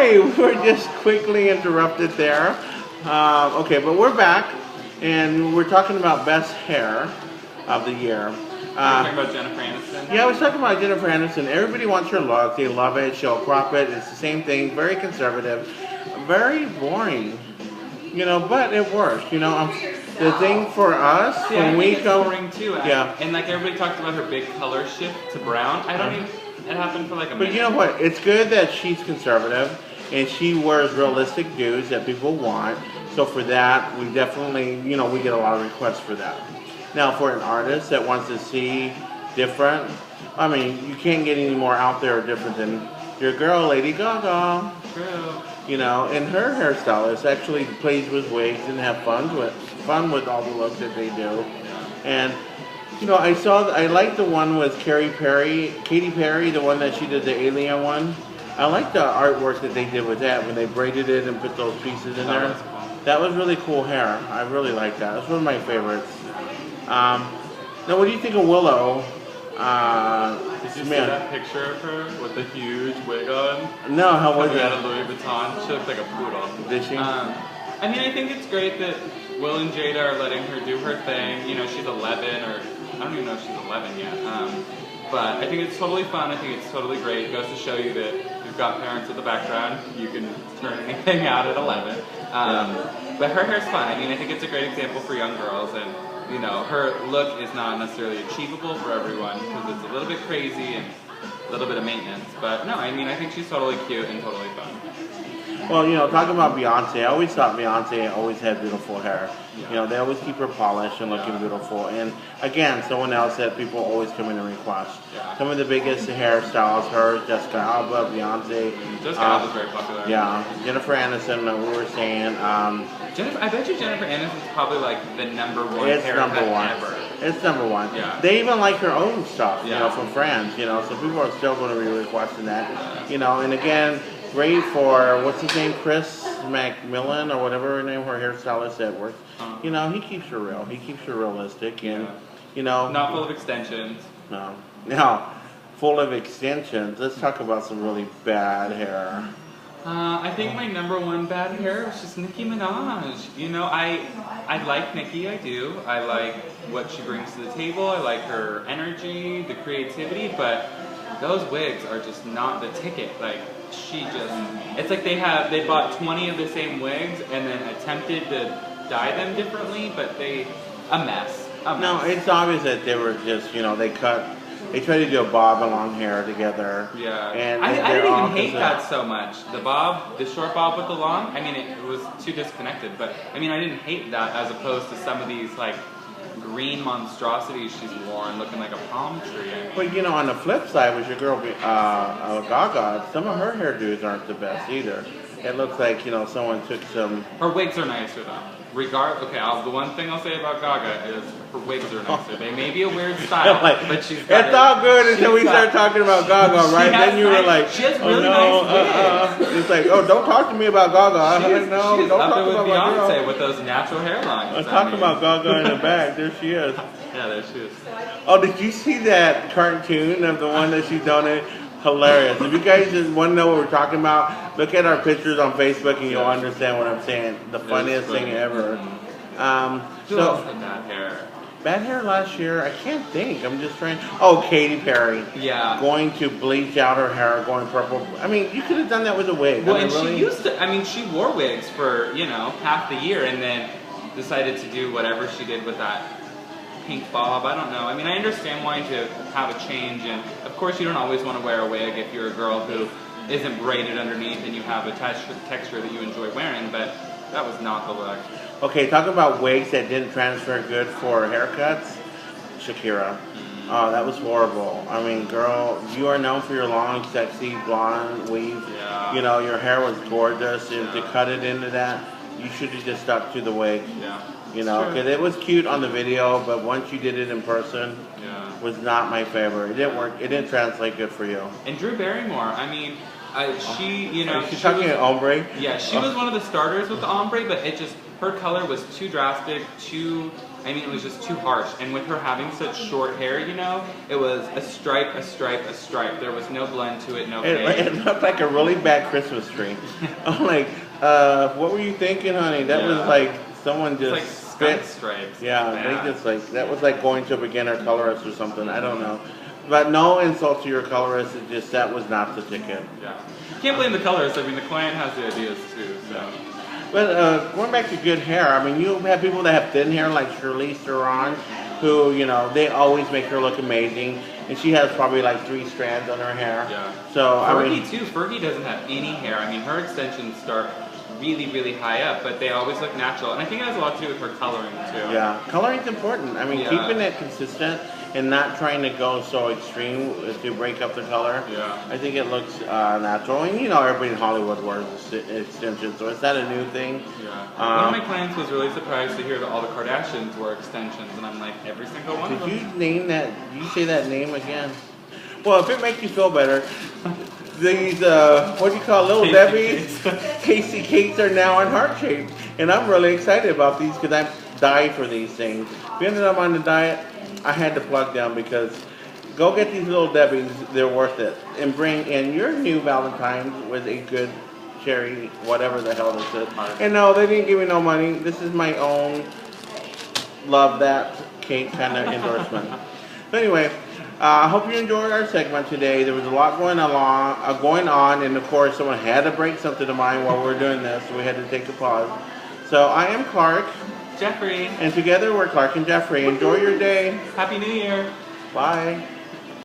Hi, we're just quickly interrupted there. Okay, but we're back, and we're talking about best hair of the year. We're talking about Jennifer Aniston? Yeah, I was talking about Jennifer Aniston. Everybody wants her look. They love it. She'll crop it. It's the same thing. Very conservative. Very boring. You know, but it works. You know, the thing for us, See, when I we think it's go... boring too. Yeah. And like everybody talked about her big color shift to brown. I don't even... It happened for like a minute. But you know what? It's good that she's conservative and she wears realistic dudes that people want. So for that, we definitely, you know, we get a lot of requests for that. Now, for an artist that wants to see different, I mean, you can't get any more out there or different than your girl, Lady Gaga. True. You know, and her hairstylist actually plays with wigs and have fun with all the looks that they do. And you know, I like the one with Katy Perry, the one that she did the alien one. I like the artwork that they did with that when they braided it and put those pieces in there. That was really cool hair. I really like that. That's one of my favorites. Now, what do you think of Willow? Did you see that picture of her with the huge wig on? No, how was it? that? Out of Louis Vuitton. She looked like a poodle. Did she? I mean, I think it's great that Will and Jada are letting her do her thing. You know, she's 11, or I don't even know if she's 11 yet. But I think it's totally fun. I think it's totally great. It goes to show you that you've got parents in the background. You can turn anything out at 11. But her hair's fun. I mean, I think it's a great example for young girls. And, you know, her look is not necessarily achievable for everyone because it's a little bit crazy and a little bit of maintenance. But no, I mean, I think she's totally cute and totally fun. Well, you know, talking about Beyonce, I always thought Beyonce always had beautiful hair. Yeah. You know, they always keep her polished and looking beautiful. And again, someone else that people always come in and request. Yeah. Some of the biggest hairstyles, her, Jessica Alba, Beyonce. Jessica Alba's very popular. Yeah, Jennifer Aniston, that we were saying. I bet you Jennifer Aniston's probably like the number one haircut ever. It's number one. Yeah. They even like her own stuff, you Yeah. know, from France, you know, so people are still going to be requesting that. You know, and again, great for, what's his name, Chris Macmillan or whatever her name, her hairstylist that works. You know, he keeps her real. He keeps her realistic and, you know. Not full of extensions. No. Now, full of extensions. Let's talk about some really bad hair. I think my number one bad hair was just Nicki Minaj. You know, I like Nicki, I do. I like what she brings to the table. I like her energy, the creativity, but those wigs are just not the ticket. Like, she just, it's like they bought 20 of the same wigs and then attempted to dye them differently, but a mess. No, it's obvious that they were just, you know, they tried to do a bob and long hair together. Yeah. And I didn't even hate that so much. The short bob with the long, I mean, it was too disconnected, but I mean, I didn't hate that as opposed to some of these, like, green monstrosities she's worn looking like a palm tree. But you know, on the flip side with your girl Gaga, some of her hairdos aren't the best either. It looks like, you know, someone took some... Her wigs are nicer though. The one thing I'll say about Gaga is her wigs are nicer. They may be a weird style, but she's got it's all good until we start talking about Gaga, right? Then you were like, she has really nice wigs. It's like, oh, don't talk to me about Gaga. She's don't up talk there with about Beyonce with those natural hairlines. I'm talking about Gaga in the back. There she is. Yeah, there she is. Oh, did you see that cartoon of the one that she donated? Hilarious. If you guys just want to know what we're talking about, look at our pictures on Facebook and you'll understand what I'm saying. The funniest thing ever. Who else had bad hair? Bad hair last year? I can't think. I'm just trying. Oh, Katy Perry. Yeah. Going to bleach out her hair, going purple. I mean, you could have done that with a wig. Well, and she used to, I mean, she wore wigs for, you know, half the year and then decided to do whatever she did with that pink bob. I don't know. I mean, I understand wanting to have a change, and of course you don't always want to wear a wig if you're a girl who isn't braided underneath and you have a texture that you enjoy wearing, but that was not the look. Okay, talking about wigs that didn't transfer good for haircuts, Shakira. Oh, that was horrible. I mean, girl, you are known for your long, sexy, blonde weave. Yeah. You know, your hair was gorgeous, and to cut it into that, you should have just stuck to the wig. Yeah. You know, because it was cute on the video, but once you did it in person, was not my favorite. It didn't work. It didn't translate good for you. And Drew Barrymore, I mean, she, you know, she's talking ombre. Yeah, she was one of the starters with the ombre, but her color was too drastic, too I mean, it was just too harsh. And with her having such short hair, you know, it was a stripe, a stripe, a stripe. There was no blend to it, no fade. It looked like a really bad Christmas tree. I'm like, what were you thinking, honey? That was like someone just like skunk stripes. Yeah, they just like, that was like going to a beginner colorist or something. I don't know. But no insult to your colorist, it just, that was not the ticket. Yeah. You can't blame the colorist. I mean, the client has the ideas too, so. But going back to good hair, I mean, you have people that have thin hair like Charlize Theron, who, you know, they always make her look amazing. And she has probably like 3 strands on her hair. Yeah. So, Fergie too. Fergie doesn't have any hair. I mean, her extensions start really, really high up, but they always look natural. And I think it has a lot to do with her coloring too. Yeah, coloring's important. I mean, keeping it consistent and not trying to go so extreme to break up the color. Yeah. I think it looks natural. And you know, everybody in Hollywood wears extensions, so it's not a new thing. Yeah. One of my clients was really surprised to hear that all the Kardashians wore extensions, and I'm like, every single one of them. Did you name that? Did you say that name again? Well, if it makes you feel better, these, what do you call Little Debbie's? Casey Cakes are now in heart shape. And I'm really excited about these because I die for these things. Being that I'm on the diet, I had to plug them because go get these Little Debbie's, they're worth it. And bring in your new Valentine's with a good cherry, whatever the hell this is. And no, they didn't give me no money. This is my own love that cake kind of endorsement. So anyway, I hope you enjoyed our segment today. There was a lot going on, and of course, someone had to break something to mind while we were doing this, so we had to take a pause. So I am Clark. Jeffrey. And together we're Clark and Jeffrey. Enjoy your day. Happy New Year. Bye.